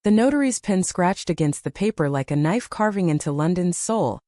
The notary's pen scratched against the paper like a knife carving into London's soul,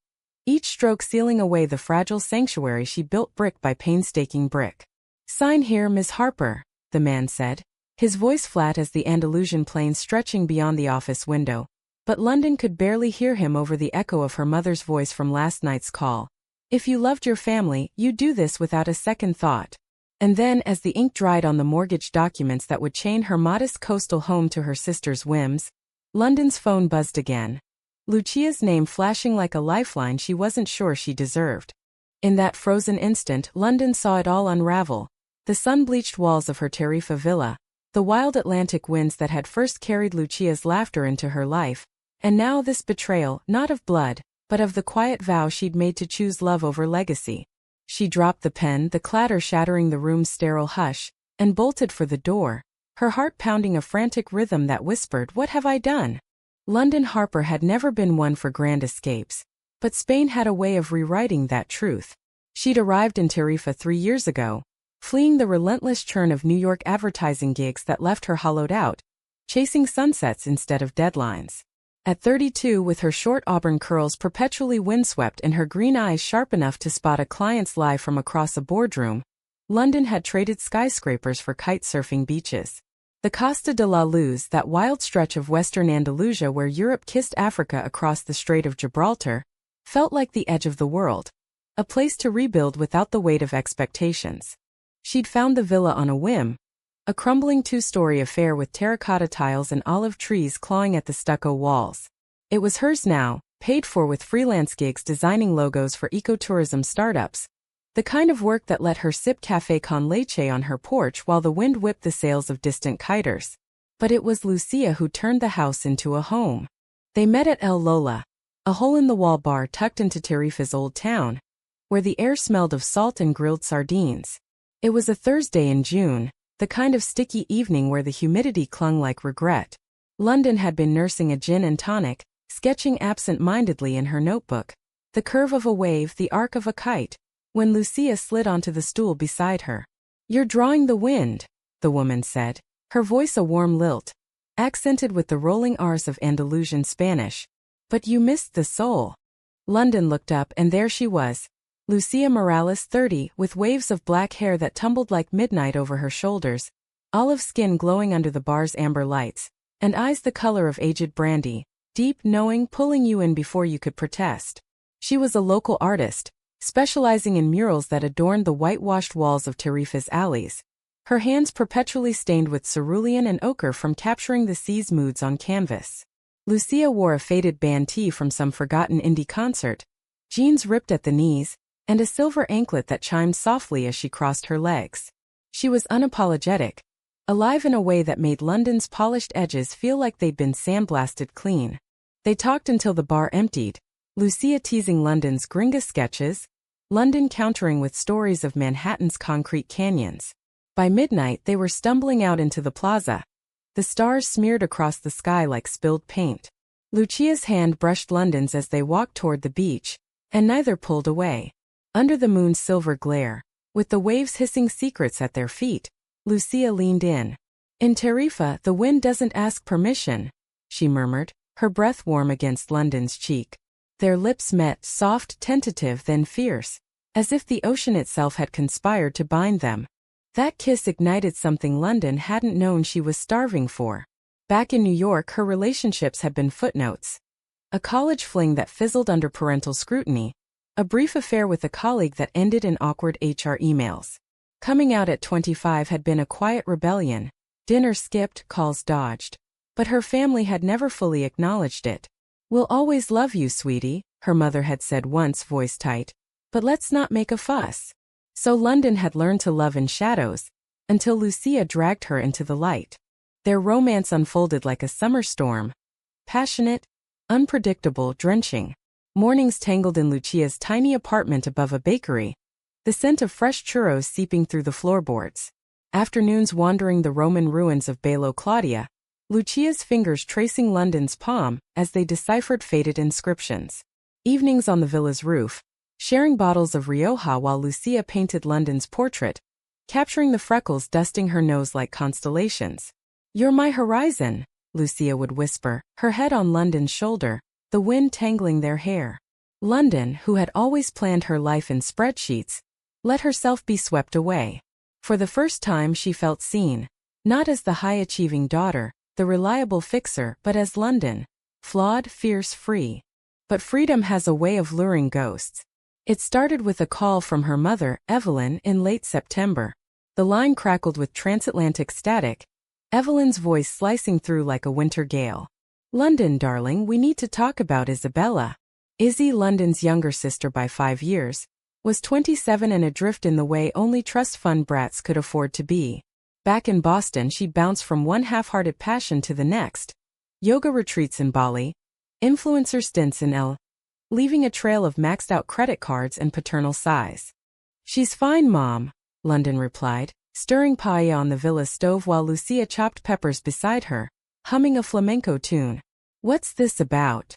each stroke sealing away the fragile sanctuary she built brick by painstaking brick. "Sign here, Miss Harper," the man said, his voice flat as the Andalusian plain stretching beyond the office window, but London could barely hear him over the echo of her mother's voice from last night's call. "If you loved your family, you'd do this without a second thought." And then, as the ink dried on the mortgage documents that would chain her modest coastal home to her sister's whims, London's phone buzzed again. Lucia's name flashing like a lifeline she wasn't sure she deserved. In that frozen instant, London saw it all unravel. The sun-bleached walls of her Tarifa villa, the wild Atlantic winds that had first carried Lucia's laughter into her life, and now this betrayal, not of blood, but of the quiet vow she'd made to choose love over legacy. She dropped the pen, the clatter shattering the room's sterile hush, and bolted for the door, her heart pounding a frantic rhythm that whispered, "What have I done?" London Harper had never been one for grand escapes, but Spain had a way of rewriting that truth. She'd arrived in Tarifa 3 years ago, fleeing the relentless churn of New York advertising gigs that left her hollowed out, chasing sunsets instead of deadlines. At 32, with her short auburn curls perpetually windswept and her green eyes sharp enough to spot a client's lie from across a boardroom, London had traded skyscrapers for kite-surfing beaches. The Costa de la Luz, that wild stretch of western Andalusia where Europe kissed Africa across the Strait of Gibraltar, felt like the edge of the world, a place to rebuild without the weight of expectations. She'd found the villa on a whim, a crumbling 2-story affair with terracotta tiles and olive trees clawing at the stucco walls. It was hers now, paid for with freelance gigs designing logos for ecotourism startups, the kind of work that let her sip café con leche on her porch while the wind whipped the sails of distant kiters. But it was Lucia who turned the house into a home. They met at El Lola, a hole-in-the-wall bar tucked into Tarifa's old town, where the air smelled of salt and grilled sardines. It was a Thursday in June, the kind of sticky evening where the humidity clung like regret. London had been nursing a gin and tonic, sketching absent-mindedly in her notebook, the curve of a wave, the arc of a kite, when Lucia slid onto the stool beside her. "You're drawing the wind," the woman said, her voice a warm lilt, accented with the rolling R's of Andalusian Spanish. "But you missed the soul." London looked up and there she was, Lucia Morales, 30, with waves of black hair that tumbled like midnight over her shoulders, olive skin glowing under the bar's amber lights, and eyes the color of aged brandy, deep, knowing, pulling you in before you could protest. She was a local artist, specializing in murals that adorned the whitewashed walls of Tarifa's alleys, her hands perpetually stained with cerulean and ochre from capturing the sea's moods on canvas. Lucia wore a faded band tee from some forgotten indie concert, jeans ripped at the knees, and a silver anklet that chimed softly as she crossed her legs. She was unapologetic, alive in a way that made London's polished edges feel like they'd been sandblasted clean. They talked until the bar emptied, Lucia teasing London's gringa sketches, London countering with stories of Manhattan's concrete canyons. By midnight they were stumbling out into the plaza, the stars smeared across the sky like spilled paint. Lucia's hand brushed London's as they walked toward the beach, and neither pulled away. Under the moon's silver glare, with the waves hissing secrets at their feet, Lucia leaned in. "In Tarifa, the wind doesn't ask permission," she murmured, her breath warm against London's cheek. Their lips met, soft, tentative, then fierce, as if the ocean itself had conspired to bind them. That kiss ignited something London hadn't known she was starving for. Back in New York, her relationships had been footnotes. A college fling that fizzled under parental scrutiny, a brief affair with a colleague that ended in awkward HR emails. Coming out at 25 had been a quiet rebellion, dinner skipped, calls dodged. But her family had never fully acknowledged it. "We'll always love you, sweetie," her mother had said once, voice tight. "But let's not make a fuss." So London had learned to love in shadows, until Lucia dragged her into the light. Their romance unfolded like a summer storm. Passionate, unpredictable, drenching. Mornings tangled in Lucia's tiny apartment above a bakery, the scent of fresh churros seeping through the floorboards. Afternoons wandering the Roman ruins of Bello Claudia, Lucia's fingers tracing London's palm as they deciphered faded inscriptions. Evenings on the villa's roof, sharing bottles of Rioja while Lucia painted London's portrait, capturing the freckles dusting her nose like constellations. "You're my horizon," Lucia would whisper, her head on London's shoulder, the wind tangling their hair. London, who had always planned her life in spreadsheets, let herself be swept away. For the first time she felt seen, not as the high-achieving daughter, the reliable fixer, but as London, flawed, fierce, free. But freedom has a way of luring ghosts. It started with a call from her mother, Evelyn, in late September. The line crackled with transatlantic static, Evelyn's voice slicing through like a winter gale. "London, darling, we need to talk about Isabella." Izzy, London's younger sister by 5 years, was 27 and adrift in the way only trust fund brats could afford to be. Back in Boston, she'd bounced from one half-hearted passion to the next. Yoga retreats in Bali, influencer stints in L, leaving a trail of maxed-out credit cards and paternal sighs. "She's fine, Mom," London replied, stirring paella on the villa stove while Lucia chopped peppers beside her, humming a flamenco tune. "What's this about?"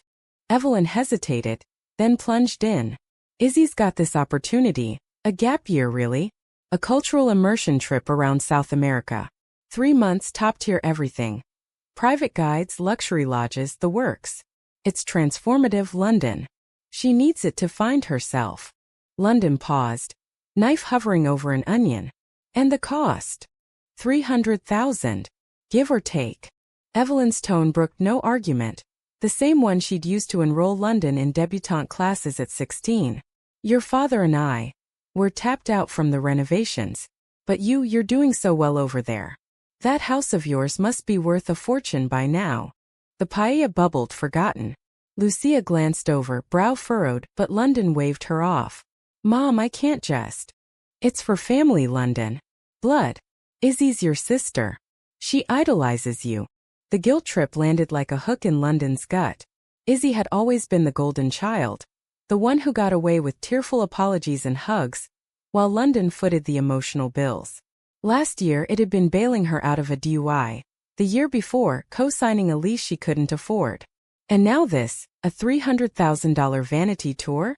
Evelyn hesitated, then plunged in. "Izzy's got this opportunity, a gap year really, a cultural immersion trip around South America. 3 months, top-tier everything. Private guides, luxury lodges, the works. It's transformative, London. She needs it to find herself." London paused, knife hovering over an onion. "And the cost? 300,000, give or take." Evelyn's tone brooked no argument, the same one she'd used to enroll London in debutante classes at 16. "Your father and we're tapped out from the renovations. But you're doing so well over there. That house of yours must be worth a fortune by now." The paella bubbled, forgotten. Lucia glanced over, brow furrowed, but London waved her off. "Mom, I can't just. It's for family, London. Blood. Izzy's your sister. She idolizes you." The guilt trip landed like a hook in London's gut. Izzy had always been the golden child, the one who got away with tearful apologies and hugs, while London footed the emotional bills. Last year it had been bailing her out of a DUI, the year before co-signing a lease she couldn't afford. And now this, a $300,000 vanity tour?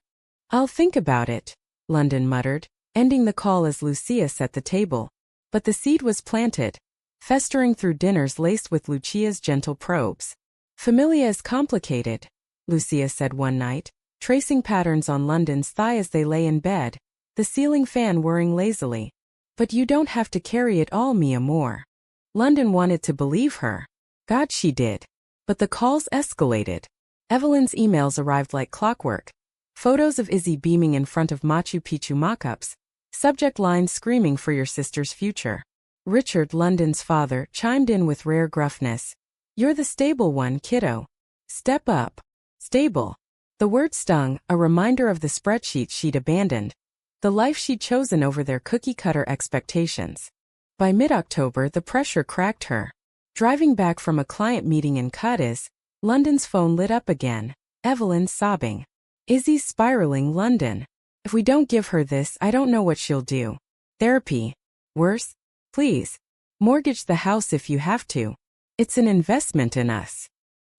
"I'll think about it," London muttered, ending the call as Lucia set the table. But the seed was planted, festering through dinners laced with Lucia's gentle probes. "Familia is complicated," Lucia said one night, tracing patterns on London's thigh as they lay in bed, the ceiling fan whirring lazily. "But you don't have to carry it all, mi amor." London wanted to believe her. God, she did. But the calls escalated. Evelyn's emails arrived like clockwork. Photos of Izzy beaming in front of Machu Picchu mock-ups, subject lines screaming for your sister's future. Richard, London's father, chimed in with rare gruffness. "You're the stable one, kiddo. Step up." Stable. The word stung, a reminder of the spreadsheets she'd abandoned, the life she'd chosen over their cookie-cutter expectations. By mid-October, the pressure cracked her. Driving back from a client meeting in Cadiz, London's phone lit up again, Evelyn sobbing. "Izzy's spiraling, London. If we don't give her this, I don't know what she'll do. Therapy. Worse? Please. Mortgage the house if you have to. It's an investment in us."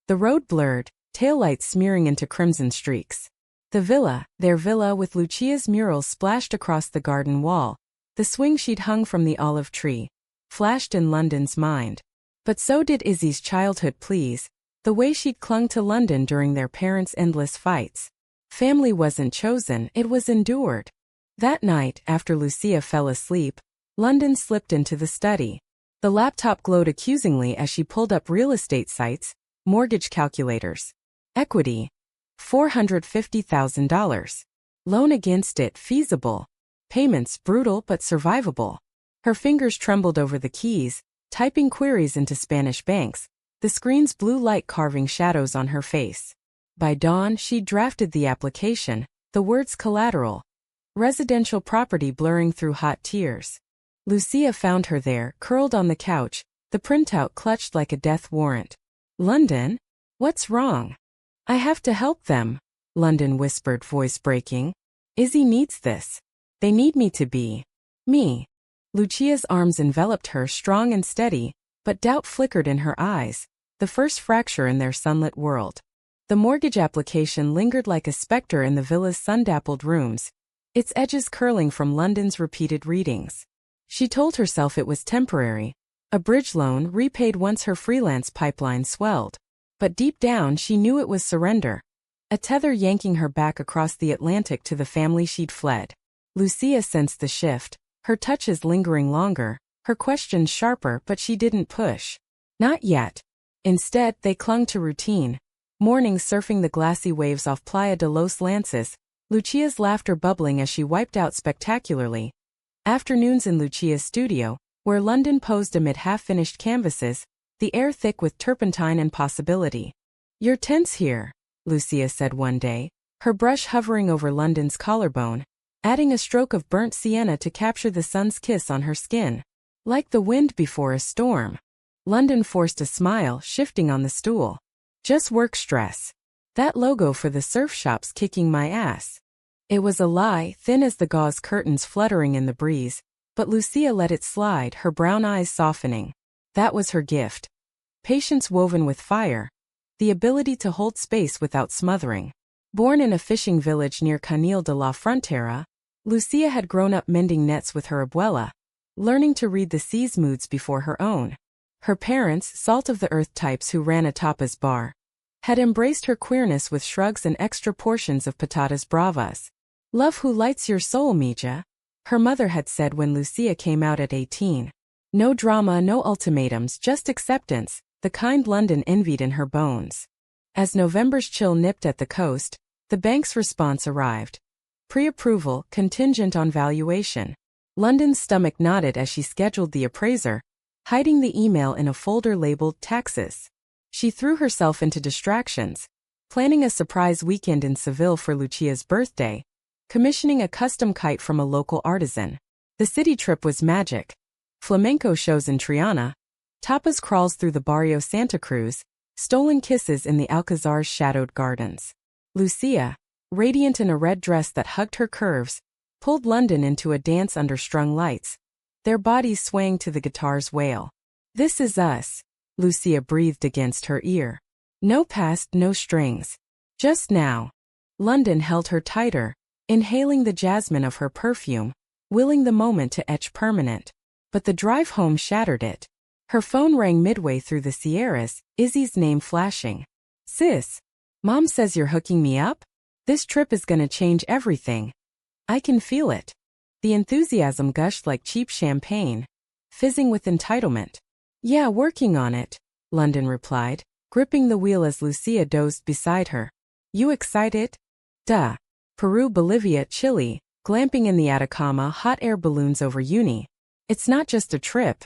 The road blurred, taillights smearing into crimson streaks. The villa, their villa with Lucia's mural splashed across the garden wall, the swing she'd hung from the olive tree, flashed in London's mind. But so did Izzy's childhood pleas, the way she'd clung to London during their parents' endless fights. Family wasn't chosen, it was endured. That night, after Lucia fell asleep, London slipped into the study. The laptop glowed accusingly as she pulled up real estate sites, mortgage calculators. Equity. $450,000. Loan against it feasible. Payments brutal but survivable. Her fingers trembled over the keys, typing queries into Spanish banks, the screen's blue light carving shadows on her face. By dawn, she'd drafted the application, the words collateral. Residential property blurring through hot tears. Lucia found her there, curled on the couch, the printout clutched like a death warrant. "London? What's wrong?" "I have to help them," London whispered, voice breaking. "Izzy needs this. They need me to be me." Lucia's arms enveloped her, strong and steady, but doubt flickered in her eyes, the first fracture in their sunlit world. The mortgage application lingered like a specter in the villa's sun-dappled rooms, its edges curling from London's repeated readings. She told herself it was temporary, A bridge loan repaid once her freelance pipeline swelled. But deep down she knew it was surrender. A tether yanking her back across the Atlantic to the family she'd fled. Lucia sensed the shift, her touches lingering longer, her questions sharper, but she didn't push. Not yet. Instead, they clung to routine. Mornings surfing the glassy waves off Playa de los Lances, Lucia's laughter bubbling as she wiped out spectacularly. Afternoons in Lucia's studio, where London posed amid half-finished canvases, the air thick with turpentine and possibility. "You're tense here," Lucia said one day, her brush hovering over London's collarbone, adding a stroke of burnt sienna to capture the sun's kiss on her skin. "Like the wind before a storm." London forced a smile, shifting on the stool. "Just work stress. That logo for the surf shop's kicking my ass." It was a lie, thin as the gauze curtains fluttering in the breeze, but Lucia let it slide, her brown eyes softening. That was her gift. Patience woven with fire. The ability to hold space without smothering. Born in a fishing village near Canil de la Frontera, Lucia had grown up mending nets with her abuela, learning to read the sea's moods before her own. Her parents, salt-of-the-earth types who ran a tapas bar, had embraced her queerness with shrugs and extra portions of patatas bravas. "Love who lights your soul, mija," her mother had said when Lucia came out at 18. No drama, no ultimatums, just acceptance, the kind London envied in her bones. As November's chill nipped at the coast, the bank's response arrived. Pre-approval, contingent on valuation. London's stomach knotted as she scheduled the appraiser, hiding the email in a folder labeled taxes. She threw herself into distractions, planning a surprise weekend in Seville for Lucia's birthday, commissioning a custom kite from a local artisan. The city trip was magic. Flamenco shows in Triana, tapas crawls through the Barrio Santa Cruz, stolen kisses in the Alcazar's shadowed gardens. Lucia, radiant in a red dress that hugged her curves, pulled London into a dance under strung lights, their bodies swaying to the guitar's wail. "This is us," Lucia breathed against her ear. No past, no strings. Just now. London held her tighter, inhaling the jasmine of her perfume, willing the moment to etch permanent. But the drive home shattered it. Her phone rang midway through the Sierras, Izzy's name flashing. "Sis, Mom says you're hooking me up? This trip is gonna change everything. I can feel it." The enthusiasm gushed like cheap champagne, fizzing with entitlement. "Yeah, working on it," London replied, gripping the wheel as Lucia dozed beside her. "You excited?" "Duh. Peru, Bolivia, Chile, glamping in the Atacama, hot air balloons over uni. It's not just a trip.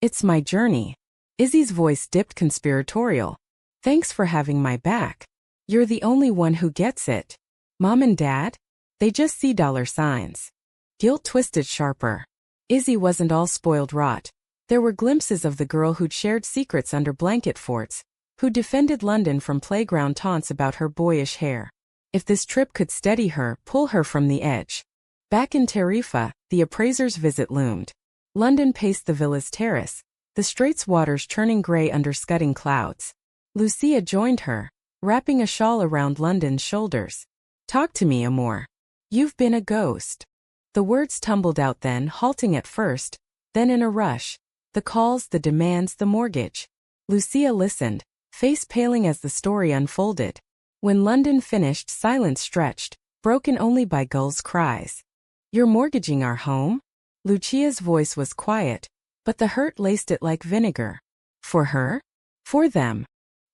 It's my journey." Izzy's voice dipped conspiratorial. "Thanks for having my back. You're the only one who gets it. Mom and Dad? They just see dollar signs." Guilt twisted sharper. Izzy wasn't all spoiled rot. There were glimpses of the girl who'd shared secrets under blanket forts, who defended London from playground taunts about her boyish hair. If this trip could steady her, pull her from the edge. Back in Tarifa, the appraiser's visit loomed. London paced the villa's terrace, the strait's waters churning gray under scudding clouds. Lucia joined her, wrapping a shawl around London's shoulders. "Talk to me, amor. You've been a ghost." The words tumbled out then, halting at first, then in a rush. The calls, the demands, the mortgage. Lucia listened, face paling as the story unfolded. When London finished, silence stretched, broken only by gulls' cries. "You're mortgaging our home?" Lucia's voice was quiet, but the hurt laced it like vinegar. "For her? For them.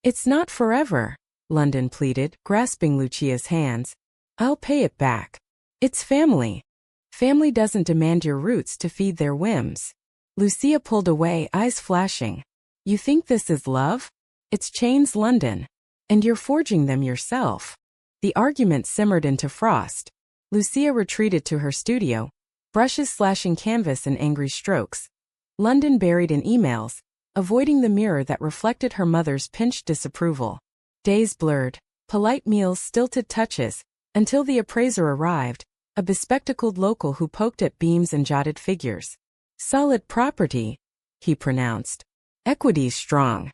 It's not forever," London pleaded, grasping Lucia's hands. "I'll pay it back. It's family. Family doesn't demand your roots to feed their whims." Lucia pulled away, eyes flashing. "You think this is love? It's chains, London. And you're forging them yourself." The argument simmered into frost. Lucia retreated to her studio, brushes slashing canvas in angry strokes. London buried in emails, avoiding the mirror that reflected her mother's pinched disapproval. Days blurred, polite meals, stilted touches, until the appraiser arrived, a bespectacled local who poked at beams and jotted figures. "Solid property," he pronounced. "Equity's strong."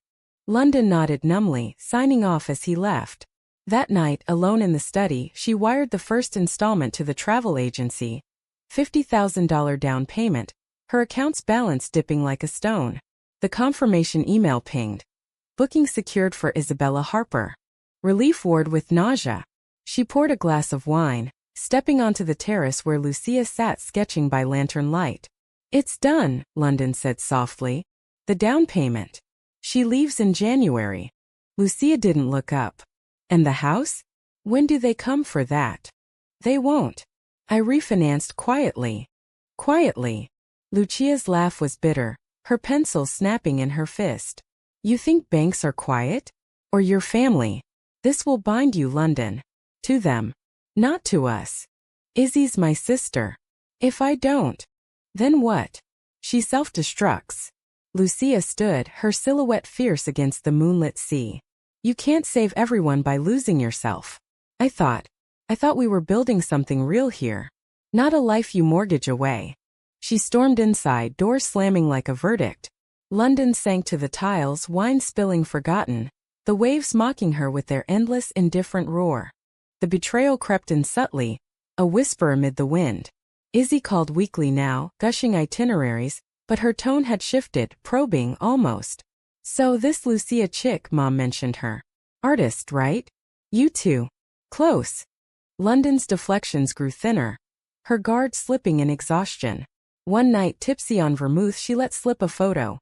London nodded numbly, signing off as he left. That night, alone in the study, she wired the first installment to the travel agency. $50,000 down payment, her account's balance dipping like a stone. The confirmation email pinged. Booking secured for Isabella Harper. Relief ward with nausea. She poured a glass of wine, stepping onto the terrace where Lucia sat sketching by lantern light. It's done, London said softly. The down payment. She leaves in January. Lucia didn't look up. And the house? When do they come for that? They won't. I refinanced quietly. Quietly. Lucia's laugh was bitter, her pencil snapping in her fist. You think banks are quiet? Or your family? This will bind you, London. To them. Not to us. Izzy's my sister. If I don't, then what? She self-destructs. Lucia stood, her silhouette fierce against the moonlit sea. You can't save everyone by losing yourself. I thought we were building something real here. Not a life you mortgage away. She stormed inside, door slamming like a verdict. London sank to the tiles, wine spilling forgotten, the waves mocking her with their endless, indifferent roar. The betrayal crept in subtly, a whisper amid the wind. Izzy called weakly now, gushing itineraries, but her tone had shifted, probing almost. So this Lucia chick, Mom mentioned her. Artist, right? You two. Close. London's deflections grew thinner, her guard slipping in exhaustion. One night, tipsy on vermouth, she let slip a photo.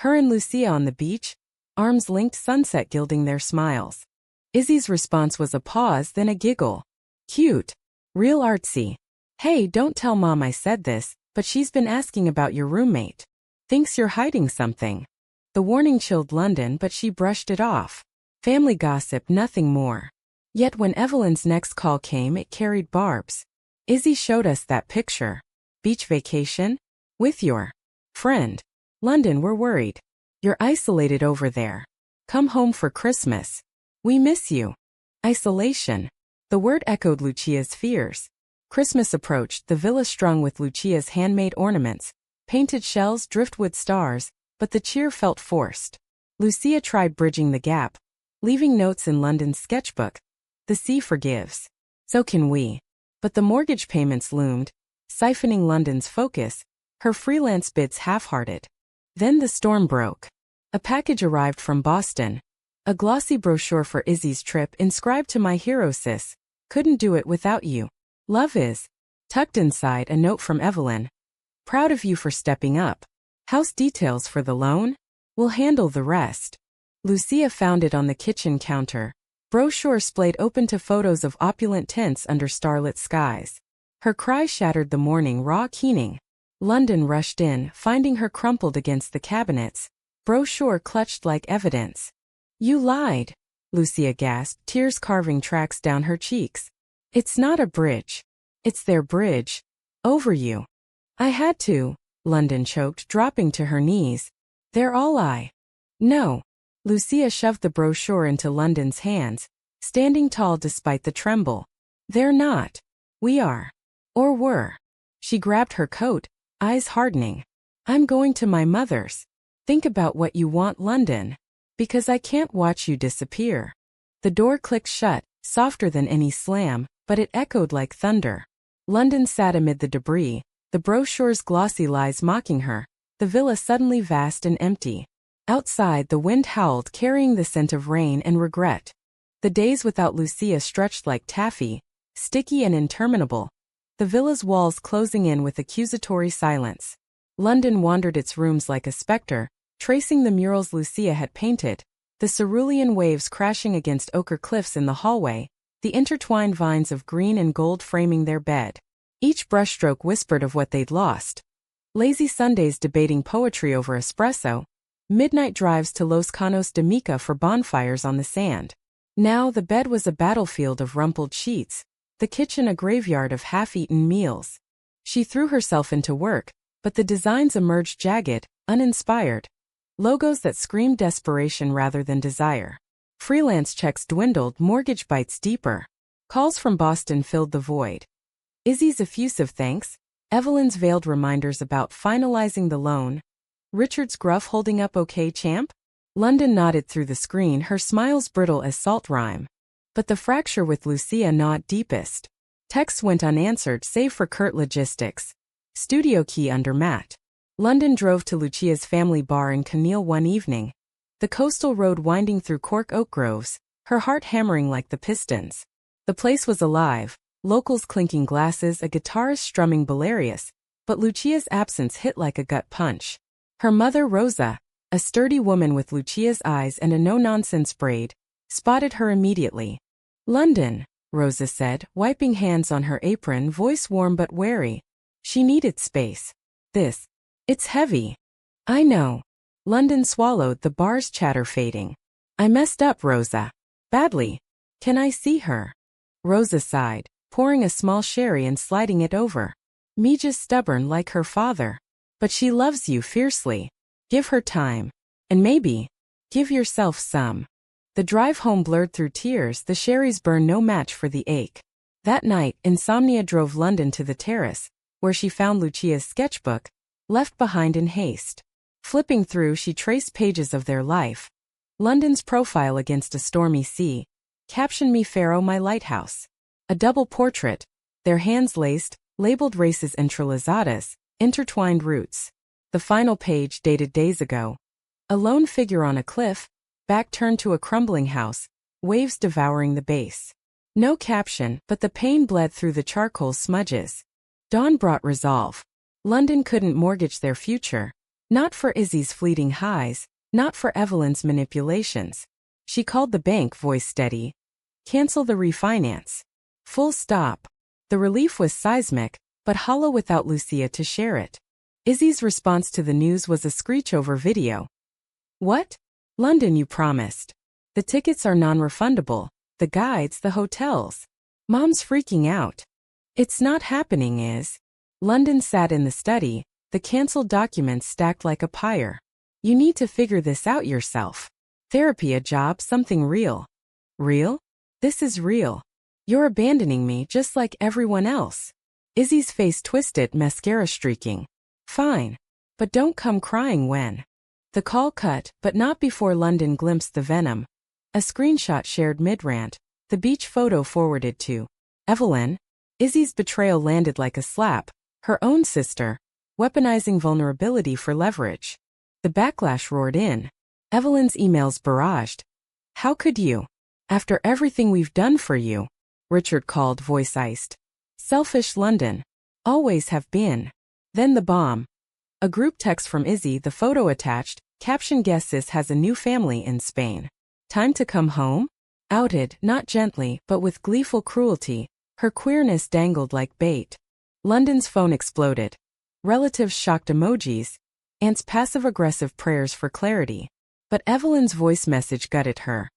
Her and Lucia on the beach, arms linked, sunset gilding their smiles. Izzy's response was a pause, then a giggle. Cute. Real artsy. Hey, don't tell Mom I said this, but she's been asking about your roommate. Thinks you're hiding something. The warning chilled London, but she brushed it off. Family gossip, nothing more. Yet when Evelyn's next call came, it carried barbs. Izzy showed us that picture. Beach vacation? With your friend. London, we're worried. You're isolated over there. Come home for Christmas. We miss you. Isolation. The word echoed Lucia's fears. Christmas approached, the villa strung with Lucia's handmade ornaments, painted shells, driftwood stars, but the cheer felt forced. Lucia tried bridging the gap, leaving notes in London's sketchbook. The sea forgives. So can we. But the mortgage payments loomed, siphoning London's focus, her freelance bits half-hearted. Then the storm broke. A package arrived from Boston. A glossy brochure for Izzy's trip inscribed to my hero sis. Couldn't do it without you. Love is. Tucked inside, a note from Evelyn. Proud of you for stepping up. House details for the loan? We'll handle the rest. Lucia found it on the kitchen counter. Brochure splayed open to photos of opulent tents under starlit skies. Her cry shattered the morning raw keening. London rushed in, finding her crumpled against the cabinets. Brochure clutched like evidence. You lied, Lucia gasped, tears carving tracks down her cheeks. It's not a bridge. It's their bridge. Over you. I had to, London choked, dropping to her knees. They're all I. No. Lucia shoved the brochure into London's hands, standing tall despite the tremble. They're not. We are. Or were. She grabbed her coat, eyes hardening. I'm going to my mother's. Think about what you want, London. Because I can't watch you disappear. The door clicked shut, softer than any slam, but it echoed like thunder. London sat amid the debris, the brochure's glossy lies mocking her, the villa suddenly vast and empty. Outside, the wind howled, carrying the scent of rain and regret. The days without Lucia stretched like taffy, sticky and interminable, the villa's walls closing in with accusatory silence. London wandered its rooms like a specter, tracing the murals Lucia had painted, the cerulean waves crashing against ochre cliffs in the hallway, the intertwined vines of green and gold framing their bed. Each brushstroke whispered of what they'd lost. Lazy Sundays debating poetry over espresso, midnight drives to Los Canos de Mica for bonfires on the sand. Now the bed was a battlefield of rumpled sheets, the kitchen a graveyard of half-eaten meals. She threw herself into work, but the designs emerged jagged, uninspired. Logos that screamed desperation rather than desire. Freelance checks dwindled, mortgage bites deeper. Calls from Boston filled the void. Izzy's effusive thanks, Evelyn's veiled reminders about finalizing the loan. Richard's gruff holding up okay, champ? London nodded through the screen, her smiles brittle as salt rime. But the fracture with Lucia gnawed deepest. Texts went unanswered save for curt logistics. Studio key under mat. London drove to Lucia's family bar in Kinneil one evening. The coastal road winding through cork oak groves, her heart hammering like the pistons. The place was alive, locals clinking glasses, a guitarist strumming Belarius, but Lucia's absence hit like a gut punch. Her mother, Rosa, a sturdy woman with Lucia's eyes and a no-nonsense braid, spotted her immediately. "London," Rosa said, wiping hands on her apron, voice warm but wary. She needed space. It's heavy." "I know." London swallowed, the bar's chatter fading. "I messed up, Rosa. Badly. Can I see her?" Rosa sighed, pouring a small sherry and sliding it over. "Me just stubborn like her father. But she loves you fiercely. Give her time. And maybe, give yourself some." The drive home blurred through tears, the sherry's burn no match for the ache. That night, insomnia drove London to the terrace, where she found Lucia's sketchbook, left behind in haste. Flipping through, she traced pages of their life. London's profile against a stormy sea. Caption: "Me Pharaoh, my lighthouse." A double portrait, their hands laced, labeled races entrelazadas, intertwined roots. The final page dated days ago. A lone figure on a cliff, back turned to a crumbling house, waves devouring the base. No caption, but the pain bled through the charcoal smudges. Dawn brought resolve. London couldn't mortgage their future. Not for Izzy's fleeting highs, not for Evelyn's manipulations. She called the bank, voice steady. "Cancel the refinance. Full stop." The relief was seismic, but hollow without Lucia to share it. Izzy's response to the news was a screech over video. "What? London, you promised. The tickets are non-refundable, the guides, the hotels." Mom's freaking out. "It's not happening, Iz." London sat in the study, the canceled documents stacked like a pyre. "You need to figure this out yourself. Therapy, a job, something real." "Real? This is real. You're abandoning me just like everyone else." Izzy's face twisted, mascara streaking. "Fine. But don't come crying when." The call cut, but not before London glimpsed the venom. A screenshot shared mid-rant, the beach photo forwarded to Evelyn. Izzy's betrayal landed like a slap. Her own sister, weaponizing vulnerability for leverage. The backlash roared in. Evelyn's emails barraged. "How could you? After everything we've done for you." Richard called, voice iced. "Selfish London. Always have been." Then the bomb. A group text from Izzy, the photo attached, caption: "Guess sis has a new family in Spain. Time to come home?" Outed, not gently, but with gleeful cruelty, her queerness dangled like bait. London's phone exploded. Relatives' shocked emojis, aunts' passive-aggressive prayers for clarity. But Evelyn's voice message gutted her.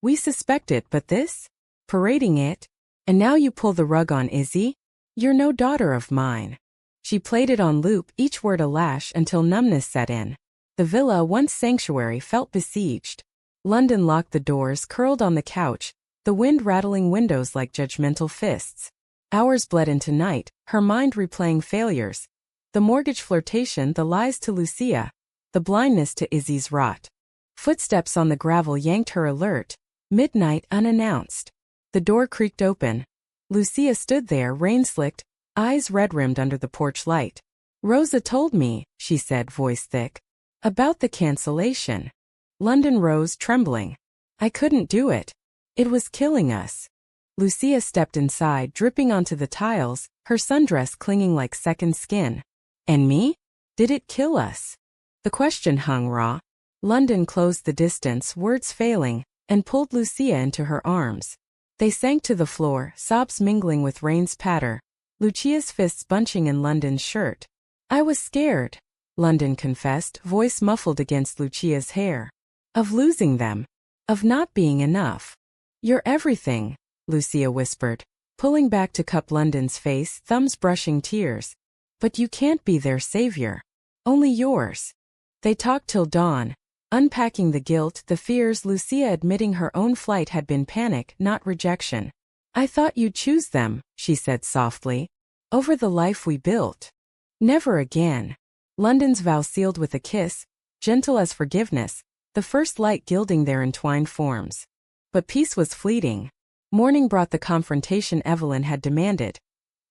"We suspected, but this? Parading it? And now you pull the rug on Izzy? You're no daughter of mine." She played it on loop, each word a lash, until numbness set in. The villa, once sanctuary, felt besieged. London locked the doors, curled on the couch, the wind rattling windows like judgmental fists. Hours bled into night, her mind replaying failures. The mortgage flirtation, the lies to Lucia, the blindness to Izzy's rot. Footsteps on the gravel yanked her alert. Midnight, unannounced. The door creaked open. Lucia stood there, rain-slicked, eyes red-rimmed under the porch light. "Rosa told me," she said, voice thick, "about the cancellation." London rose, trembling. "I couldn't do it. It was killing us." Lucia stepped inside, dripping onto the tiles, her sundress clinging like second skin. "And me? Did it kill us?" The question hung raw. London closed the distance, words failing, and pulled Lucia into her arms. They sank to the floor, sobs mingling with rain's patter, Lucia's fists bunching in London's shirt. "I was scared," London confessed, voice muffled against Lucia's hair. "Of losing them. Of not being enough." "You're everything," Lucia whispered, pulling back to cup London's face, thumbs brushing tears. "But you can't be their savior. Only yours." They talked till dawn, unpacking the guilt, the fears, Lucia admitting her own flight had been panic, not rejection. "I thought you'd choose them," she said softly, "over the life we built." "Never again." London's vow sealed with a kiss, gentle as forgiveness, the first light gilding their entwined forms. But peace was fleeting. Morning brought the confrontation Evelyn had demanded.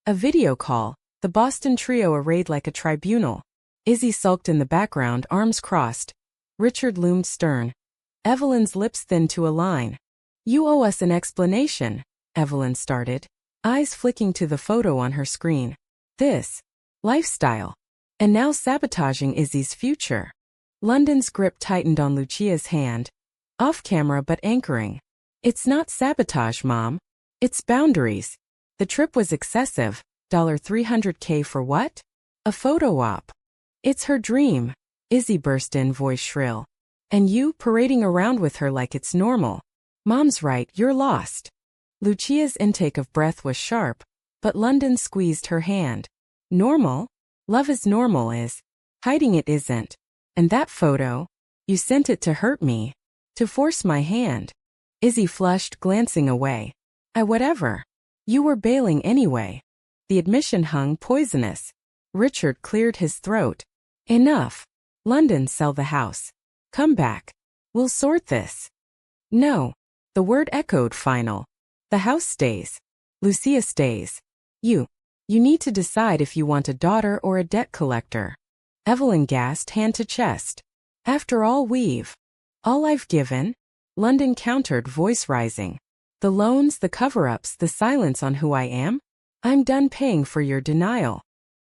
A video call, the Boston trio arrayed like a tribunal. Izzy sulked in the background, arms crossed. Richard loomed stern. Evelyn's lips thinned to a line. You owe us an explanation, Evelyn started, eyes flicking to the photo on her screen. This lifestyle. And now sabotaging Izzy's future. London's grip tightened on Lucia's hand. Off camera but anchoring. It's not sabotage, Mom. It's boundaries. The trip was excessive. $300K for what? A photo op. It's her dream. Izzy burst in, voice shrill. And you parading around with her like it's normal. Mom's right, you're lost. Lucia's intake of breath was sharp, but London squeezed her hand. Normal? Love is normal is. Hiding it isn't. And that photo? You sent it to hurt me. To force my hand. Izzy flushed, glancing away. Whatever. You were bailing anyway. The admission hung poisonous. Richard cleared his throat. Enough. London, sell the house. Come back. We'll sort this. No. The word echoed final. The house stays. Lucia stays. You need to decide if you want a daughter or a debt collector. Evelyn gasped, hand to chest. After all all I've given? London countered, voice rising. The loans, the cover-ups, the silence on who I am? I'm done paying for your denial.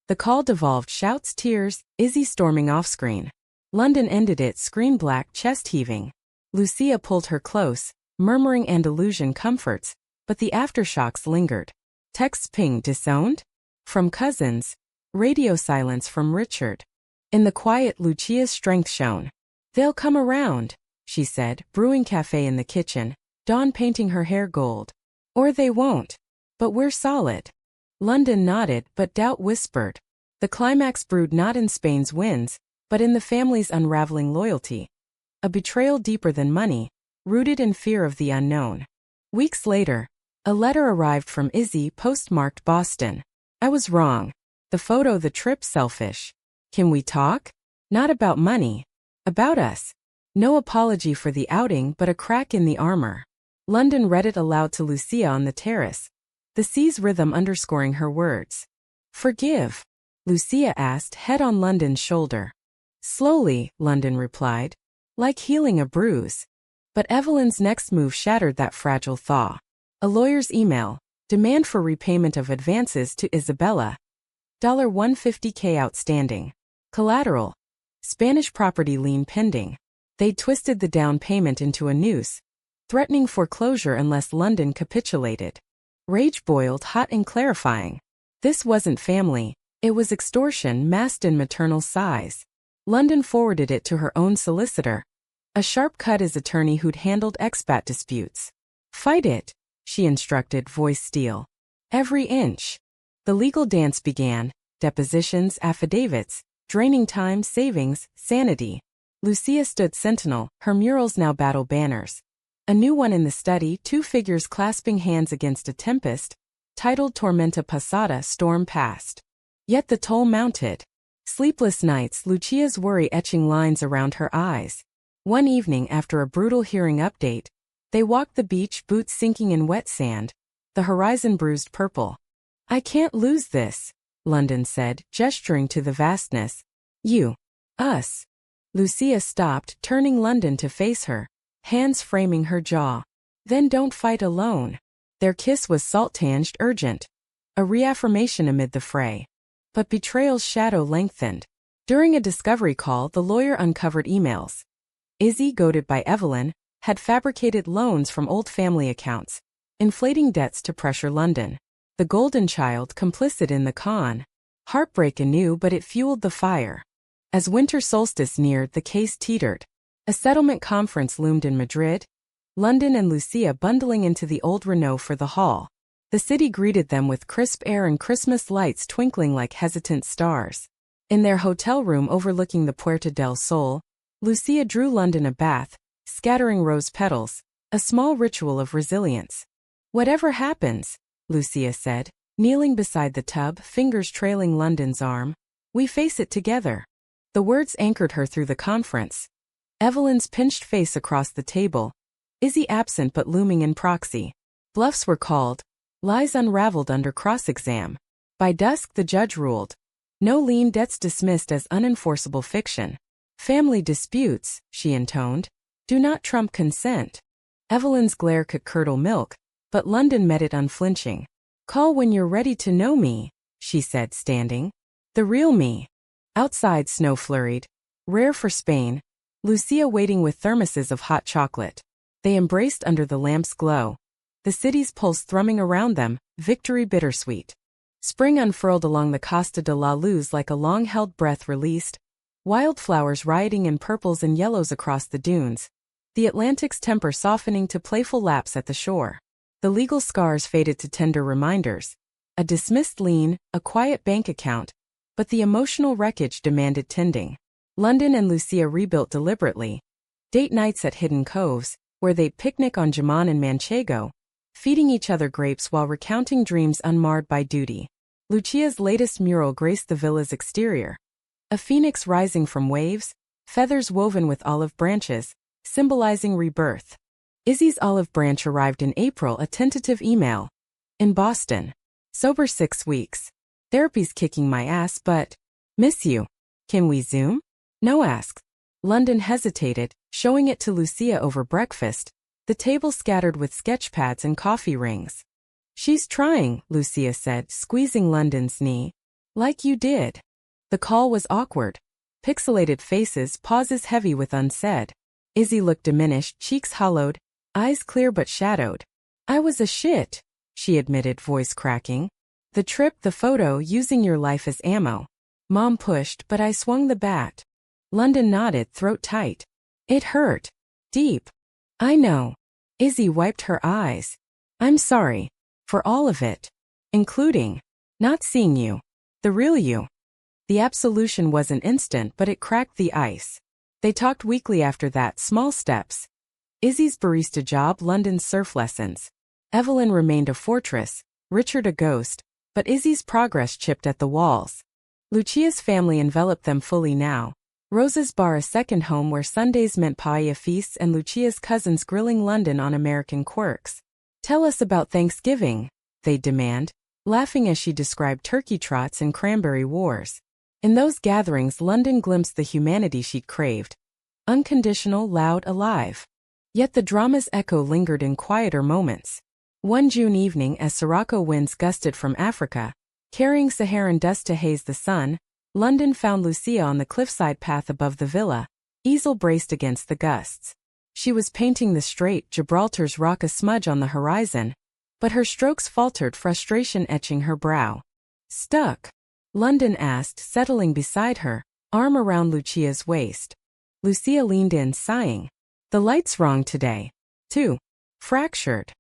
The call devolved, shouts, tears, Izzy storming off-screen. London ended it, screen black, chest heaving. Lucia pulled her close, murmuring Andalusian comforts, but the aftershocks lingered. Texts pinged, disowned? From cousins. Radio silence from Richard. In the quiet, Lucia's strength shone. They'll come around, she said, brewing cafe in the kitchen, Dawn painting her hair gold. Or they won't. But we're solid. London nodded, but doubt whispered. The climax brewed not in Spain's wins, but in the family's unraveling loyalty. A betrayal deeper than money, rooted in fear of the unknown. Weeks later, a letter arrived from Izzy, postmarked Boston. I was wrong. The photo, the trip, selfish. Can we talk? Not about money. About us. No apology for the outing, but a crack in the armor. London read it aloud to Lucia on the terrace. The sea's rhythm underscoring her words. Forgive? Lucia asked, head on London's shoulder. Slowly, London replied. Like healing a bruise. But Evelyn's next move shattered that fragile thaw. A lawyer's email. Demand for repayment of advances to Isabella. $150K outstanding. Collateral. Spanish property lien pending. They'd twisted the down payment into a noose, threatening foreclosure unless London capitulated. Rage boiled hot and clarifying. This wasn't family, it was extortion masked in maternal sighs. London forwarded it to her own solicitor, a sharp-cut attorney who'd handled expat disputes. Fight it, she instructed, voice steel. Every inch. The legal dance began, depositions, affidavits, draining time, savings, sanity. Lucia stood sentinel, her murals now battle banners. A new one in the study, two figures clasping hands against a tempest, titled Tormenta Passata, storm past. Yet the toll mounted. Sleepless nights, Lucia's worry etching lines around her eyes. One evening after a brutal hearing update, they walked the beach, boots sinking in wet sand, the horizon bruised purple. I can't lose this, London said, gesturing to the vastness. You. Us. Lucia stopped, turning London to face her, hands framing her jaw. Then don't fight alone. Their kiss was salt-tinged, urgent. A reaffirmation amid the fray. But betrayal's shadow lengthened. During a discovery call, the lawyer uncovered emails. Izzy, goaded by Evelyn, had fabricated loans from old family accounts, inflating debts to pressure London. The golden child complicit in the con. Heartbreak anew, but it fueled the fire. As winter solstice neared, the case teetered. A settlement conference loomed in Madrid. London and Lucia bundling into the old Renault for the haul. The city greeted them with crisp air and Christmas lights twinkling like hesitant stars. In their hotel room overlooking the Puerta del Sol, Lucia drew London a bath, scattering rose petals, a small ritual of resilience. Whatever happens, Lucia said, kneeling beside the tub, fingers trailing London's arm, we face it together. The words anchored her through the conference. Evelyn's pinched face across the table, Izzy absent but looming in proxy. Bluffs were called, lies unraveled under cross-exam. By dusk the judge ruled. No lien debts dismissed as unenforceable fiction. Family disputes, she intoned, do not trump consent. Evelyn's glare could curdle milk, but London met it unflinching. Call when you're ready to know me, she said, standing. The real me. Outside snow flurried. Rare for Spain. Lucia waiting with thermoses of hot chocolate. They embraced under the lamp's glow. The city's pulse thrumming around them, victory bittersweet. Spring unfurled along the Costa de la Luz like a long-held breath released. Wildflowers rioting in purples and yellows across the dunes. The Atlantic's temper softening to playful laps at the shore. The legal scars faded to tender reminders. A dismissed lien, a quiet bank account, but the emotional wreckage demanded tending. London and Lucia rebuilt deliberately. Date nights at hidden coves, where they'd picnic on jamon and manchego, feeding each other grapes while recounting dreams unmarred by duty. Lucia's latest mural graced the villa's exterior. A phoenix rising from waves, feathers woven with olive branches, symbolizing rebirth. Izzy's olive branch arrived in April, a tentative email. In Boston. Sober 6 weeks. Therapy's kicking my ass, but miss you. Can we Zoom? No asks. London hesitated, showing it to Lucia over breakfast, the table scattered with sketchpads and coffee rings. She's trying, Lucia said, squeezing London's knee. Like you did. The call was awkward. Pixelated faces, pauses heavy with unsaid. Izzy looked diminished, cheeks hollowed, eyes clear but shadowed. I was a shit, she admitted, voice cracking. The trip, the photo, using your life as ammo. Mom pushed, but I swung the bat. London nodded, throat tight. It hurt. Deep. I know. Izzy wiped her eyes. I'm sorry. For all of it. Including not seeing you. The real you. The absolution wasn't instant, but it cracked the ice. They talked weekly after that, small steps. Izzy's barista job, London's surf lessons. Evelyn remained a fortress, Richard a ghost, but Izzy's progress chipped at the walls. Lucia's family enveloped them fully now. Rosa's bar, a second home where Sundays meant paella feasts, and Lucia's cousins grilling London on American quirks. Tell us about Thanksgiving, they'd demand, laughing as she described turkey trots and cranberry wars. In those gatherings, London glimpsed the humanity she'd craved. Unconditional, loud, alive. Yet the drama's echo lingered in quieter moments. One June evening, as Sirocco winds gusted from Africa, carrying Saharan dust to haze the sun, London found Lucia on the cliffside path above the villa, easel braced against the gusts. She was painting the strait, Gibraltar's rock a smudge on the horizon, but her strokes faltered, frustration etching her brow. Stuck? London asked, settling beside her, arm around Lucia's waist. Lucia leaned in, sighing. The light's wrong today. Too. Fractured.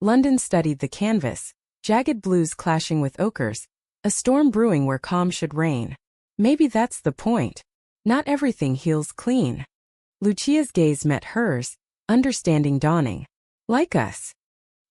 London studied the canvas, jagged blues clashing with ochres, a storm brewing where calm should reign. Maybe that's the point. Not everything heals clean. Lucia's gaze met hers, understanding dawning. Like us.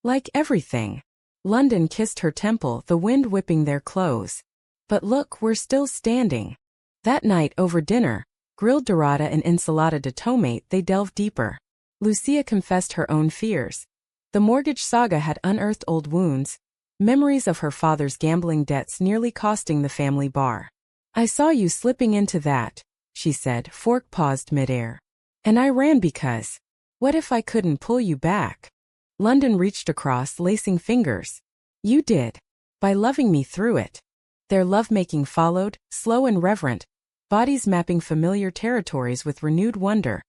Like everything. London kissed her temple, the wind whipping their clothes. But look, we're still standing. That night over dinner, grilled dorada and ensalada de tomate, they delved deeper. Lucia confessed her own fears. The mortgage saga had unearthed old wounds, memories of her father's gambling debts nearly costing the family bar. I saw you slipping into that, she said, fork paused midair. And I ran because, what if I couldn't pull you back? London reached across, lacing fingers. You did. By loving me through it. Their lovemaking followed, slow and reverent, bodies mapping familiar territories with renewed wonder.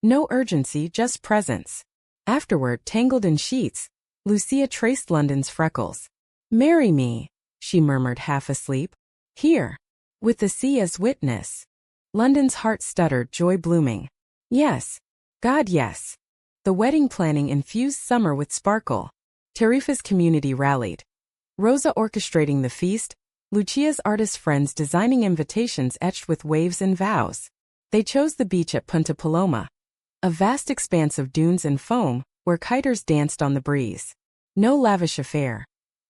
No urgency, just presence. Afterward, tangled in sheets, Lucia traced London's freckles. Marry me, she murmured half asleep. Here. With the sea as witness. London's heart stuttered, joy blooming. Yes. God, yes. The wedding planning infused summer with sparkle. Tarifa's community rallied. Rosa orchestrating the feast, Lucia's artist friends designing invitations etched with waves and vows. They chose the beach at Punta Paloma. A vast expanse of dunes and foam, where kiters danced on the breeze. No lavish affair.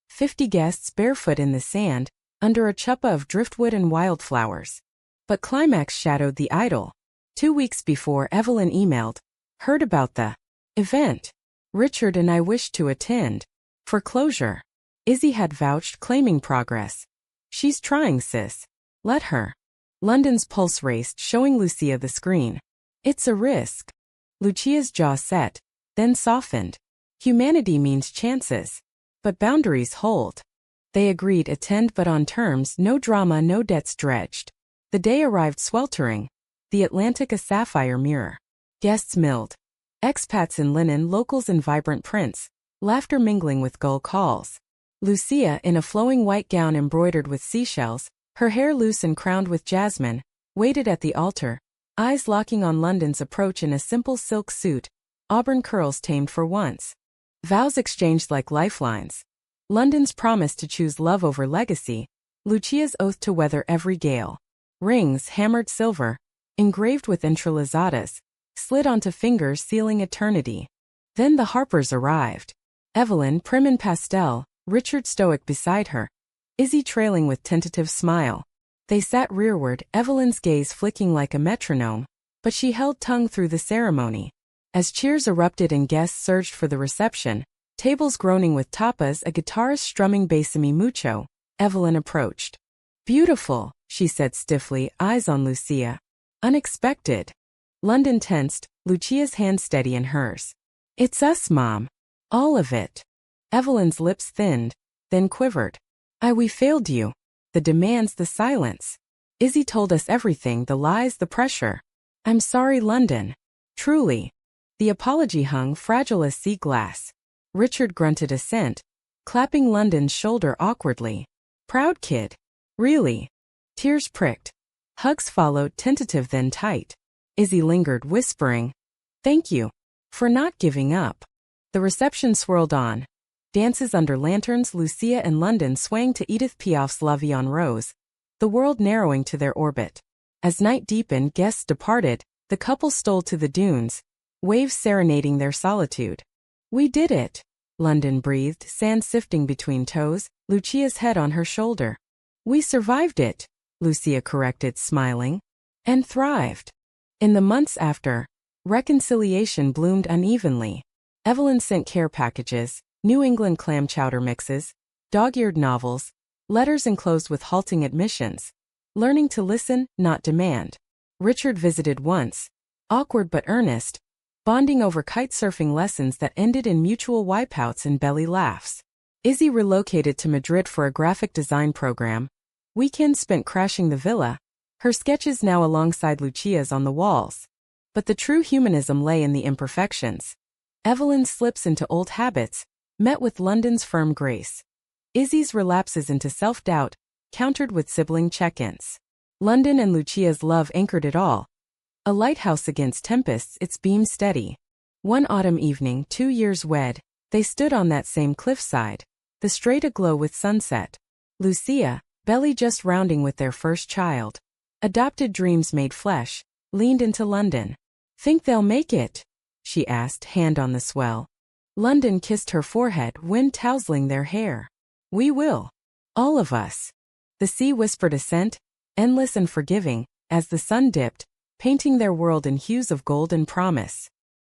50 guests barefoot in the sand, under a chuppah of driftwood and wildflowers. But climax shadowed the idyll. 2 weeks before, Evelyn emailed. Heard about the event. Richard and I wished to attend. For closure. Izzy had vouched, claiming progress. She's trying, sis. Let her. London's pulse raced, showing Lucia the screen. It's a risk. Lucia's jaw set, then softened. Humanity means chances. But boundaries hold. They agreed attend but on terms, no drama, no debts dredged. The day arrived sweltering. The Atlantic a sapphire mirror. Guests milled. Expats in linen, locals in vibrant prints, laughter mingling with gull calls. Lucia, in a flowing white gown embroidered with seashells, her hair loose and crowned with jasmine, waited at the altar, eyes locking on London's approach in a simple silk suit, auburn curls tamed for once. Vows exchanged like lifelines. London's promise to choose love over legacy, Lucia's oath to weather every gale. Rings, hammered silver, engraved with entrelazadas, slid onto fingers sealing eternity. Then the Harpers arrived. Evelyn, prim in pastel, Richard stoic beside her, Izzy trailing with tentative smile. They sat rearward, Evelyn's gaze flicking like a metronome, but she held tongue through the ceremony. As cheers erupted and guests surged for the reception, tables groaning with tapas, a guitarist strumming Bésame Mucho, Evelyn approached. Beautiful, she said stiffly, eyes on Lucia. Unexpected. London tensed, Lucia's hand steady in hers. It's us, Mom. All of it. Evelyn's lips thinned, then quivered. We failed you. The demands, the silence. Izzy told us everything, the lies, the pressure. I'm sorry, London. Truly. The apology hung fragile as sea glass. Richard grunted assent, clapping London's shoulder awkwardly. Proud kid. Really. Tears pricked. Hugs followed, tentative then tight. Izzy lingered, whispering, "Thank you for not giving up." The reception swirled on. Dances under lanterns, Lucia and London swaying to Edith Piaf's La Vie en Rose, the world narrowing to their orbit. As night deepened, guests departed, the couple stole to the dunes, waves serenading their solitude. We did it, London breathed, sand sifting between toes, Lucia's head on her shoulder. We survived it, Lucia corrected, smiling. And thrived. In the months after, reconciliation bloomed unevenly. Evelyn sent care packages, New England clam chowder mixes, dog-eared novels, letters enclosed with halting admissions. Learning to listen, not demand. Richard visited once, awkward but earnest, bonding over kitesurfing lessons that ended in mutual wipeouts and belly laughs. Izzy relocated to Madrid for a graphic design program. Weekends spent crashing the villa, her sketches now alongside Lucia's on the walls. But the true humanism lay in the imperfections. Evelyn's slips into old habits, met with London's firm grace. Izzy's relapses into self-doubt, countered with sibling check-ins. London and Lucia's love anchored it all. A lighthouse against tempests, its beam steady. One autumn evening, 2 years wed, they stood on that same cliffside, the strait aglow with sunset. Lucia, belly just rounding with their first child. Adopted dreams made flesh, leaned into London. Think they'll make it? She asked, hand on the swell. London kissed her forehead, wind tousling their hair. We will. All of us. The sea whispered assent, endless and forgiving, as the sun dipped, painting their world in hues of gold and promise.